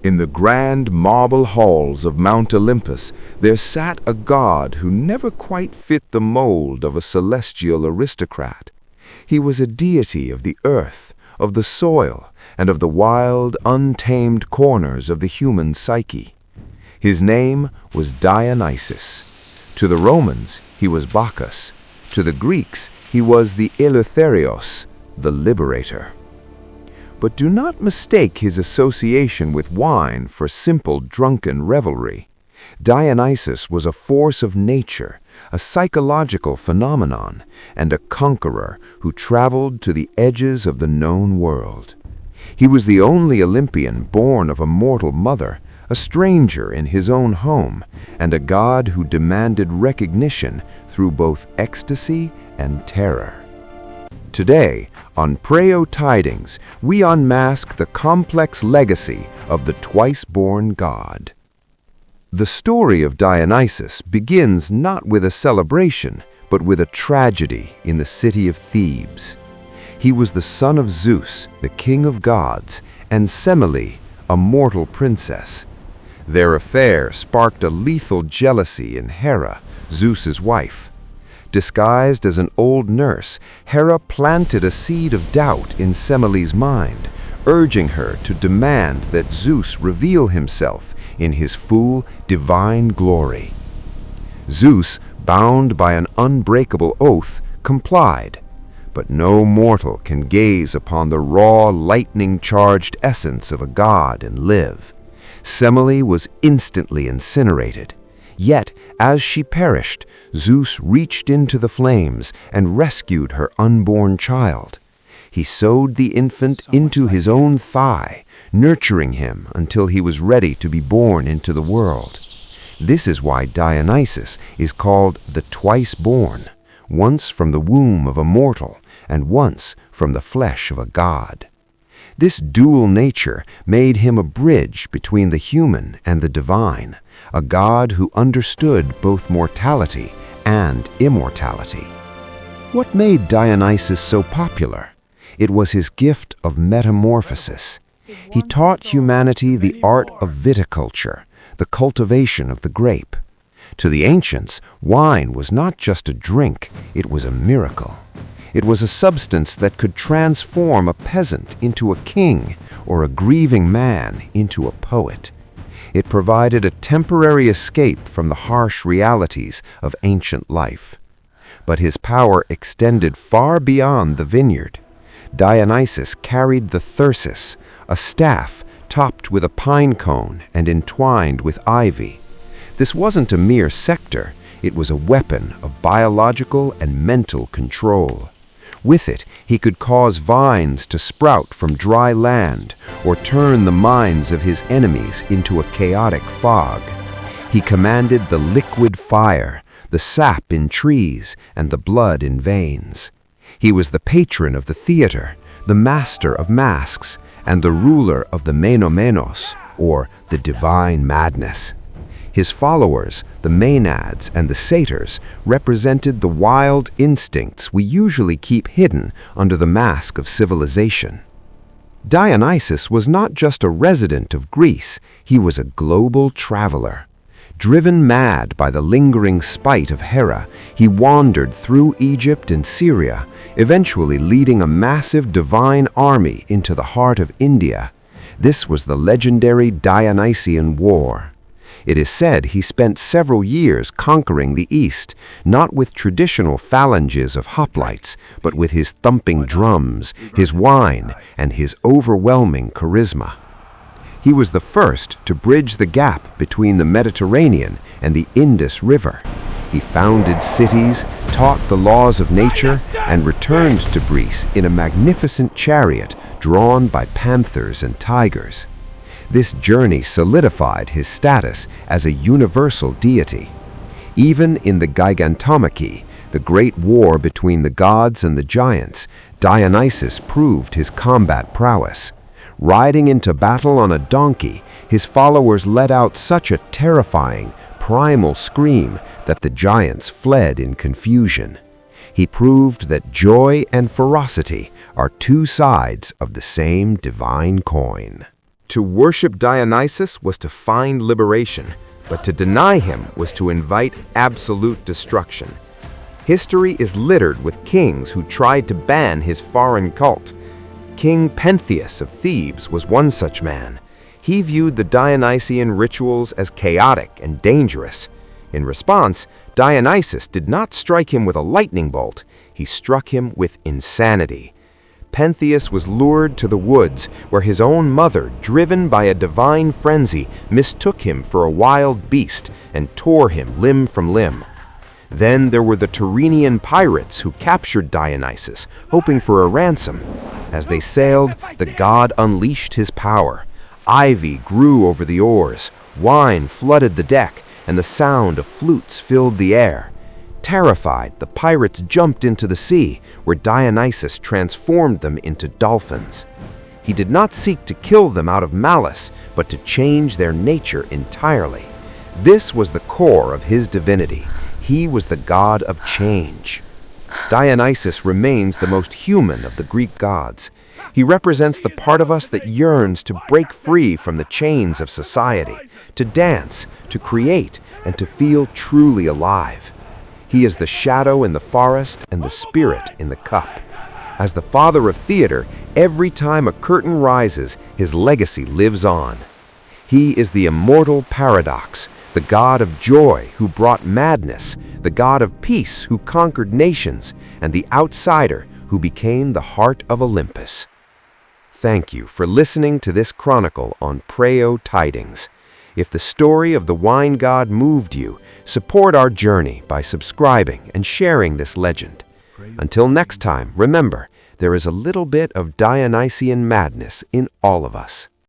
In the grand marble halls of Mount Olympus, there sat a god who never quite fit the mold of a celestial aristocrat. He was a deity of the earth, of the soil, and of the wild, untamed corners of the human psyche. His name was Dionysus. To the Romans, he was Bacchus. To the Greeks, he was the Eleutherios, the liberator. But do not mistake his association with wine for simple drunken revelry. Dionysus was a force of nature, a psychological phenomenon, and a conqueror who traveled to the edges of the known world. He was the only Olympian born of a mortal mother, a stranger in his own home, and a god who demanded recognition through both ecstasy and terror. Today, on Preyo Tidings, we unmask the complex legacy of the twice-born god. The story of Dionysus begins not with a celebration, but with a tragedy in the city of Thebes. He was the son of Zeus, the king of gods, and Semele, a mortal princess. Their affair sparked a lethal jealousy in Hera, Zeus's wife. Disguised as an old nurse, Hera planted a seed of doubt in Semele's mind, urging her to demand that Zeus reveal himself in his full divine glory. Zeus, bound by an unbreakable oath, complied. But no mortal can gaze upon the raw, lightning-charged essence of a god and live. Semele was instantly incinerated. Yet, as she perished, Zeus reached into the flames and rescued her unborn child. He sewed the infant into his own thigh, nurturing him until he was ready to be born into the world. This is why Dionysus is called the twice-born, once from the womb of a mortal and once from the flesh of a god. This dual nature made him a bridge between the human and the divine, a god who understood both mortality and immortality. What made Dionysus so popular? It was his gift of metamorphosis. He taught humanity the art of viticulture, the cultivation of the grape. To the ancients, wine was not just a drink, it was a miracle. It was a substance that could transform a peasant into a king or a grieving man into a poet. It provided a temporary escape from the harsh realities of ancient life. But his power extended far beyond the vineyard. Dionysus carried the thyrsus, a staff topped with a pine cone and entwined with ivy. This wasn't a mere scepter, it was a weapon of biological and mental control. With it, he could cause vines to sprout from dry land or turn the minds of his enemies into a chaotic fog. He commanded the liquid fire, the sap in trees, and the blood in veins. He was the patron of the theater, the master of masks, and the ruler of the menomenos, or the divine madness. His followers, the maenads and the satyrs, represented the wild instincts we usually keep hidden under the mask of civilization. Dionysus was not just a resident of Greece, he was a global traveler. Driven mad by the lingering spite of Hera, he wandered through Egypt and Syria, eventually leading a massive divine army into the heart of India. This was the legendary Dionysian War. It is said he spent several years conquering the East, not with traditional phalanges of hoplites, but with his thumping drums, his wine, and his overwhelming charisma. He was the first to bridge the gap between the Mediterranean and the Indus River. He founded cities, taught the laws of nature, and returned to Greece in a magnificent chariot drawn by panthers and tigers. This journey solidified his status as a universal deity. Even in the Gigantomachy, the great war between the gods and the giants, Dionysus proved his combat prowess. Riding into battle on a donkey, his followers let out such a terrifying, primal scream that the giants fled in confusion. He proved that joy and ferocity are two sides of the same divine coin. To worship Dionysus was to find liberation, but to deny him was to invite absolute destruction. History is littered with kings who tried to ban his foreign cult. King Pentheus of Thebes was one such man. He viewed the Dionysian rituals as chaotic and dangerous. In response, Dionysus did not strike him with a lightning bolt, he struck him with insanity. Pentheus was lured to the woods, where his own mother, driven by a divine frenzy, mistook him for a wild beast and tore him limb from limb. Then there were the Tyrrhenian pirates who captured Dionysus, hoping for a ransom. As they sailed, the god unleashed his power. Ivy grew over the oars, wine flooded the deck, and the sound of flutes filled the air. Terrified, the pirates jumped into the sea, where Dionysus transformed them into dolphins. He did not seek to kill them out of malice, but to change their nature entirely. This was the core of his divinity. He was the god of change. Dionysus remains the most human of the Greek gods. He represents the part of us that yearns to break free from the chains of society, to dance, to create, and to feel truly alive. He is the shadow in the forest and the spirit in the cup. As the father of theater, every time a curtain rises, his legacy lives on. He is the immortal paradox, the god of joy who brought madness, the god of peace who conquered nations, and the outsider who became the heart of Olympus. Thank you for listening to this chronicle on Preyo Tidings. If the story of the wine god moved you, support our journey by subscribing and sharing this legend. Until next time, remember, there is a little bit of Dionysian madness in all of us.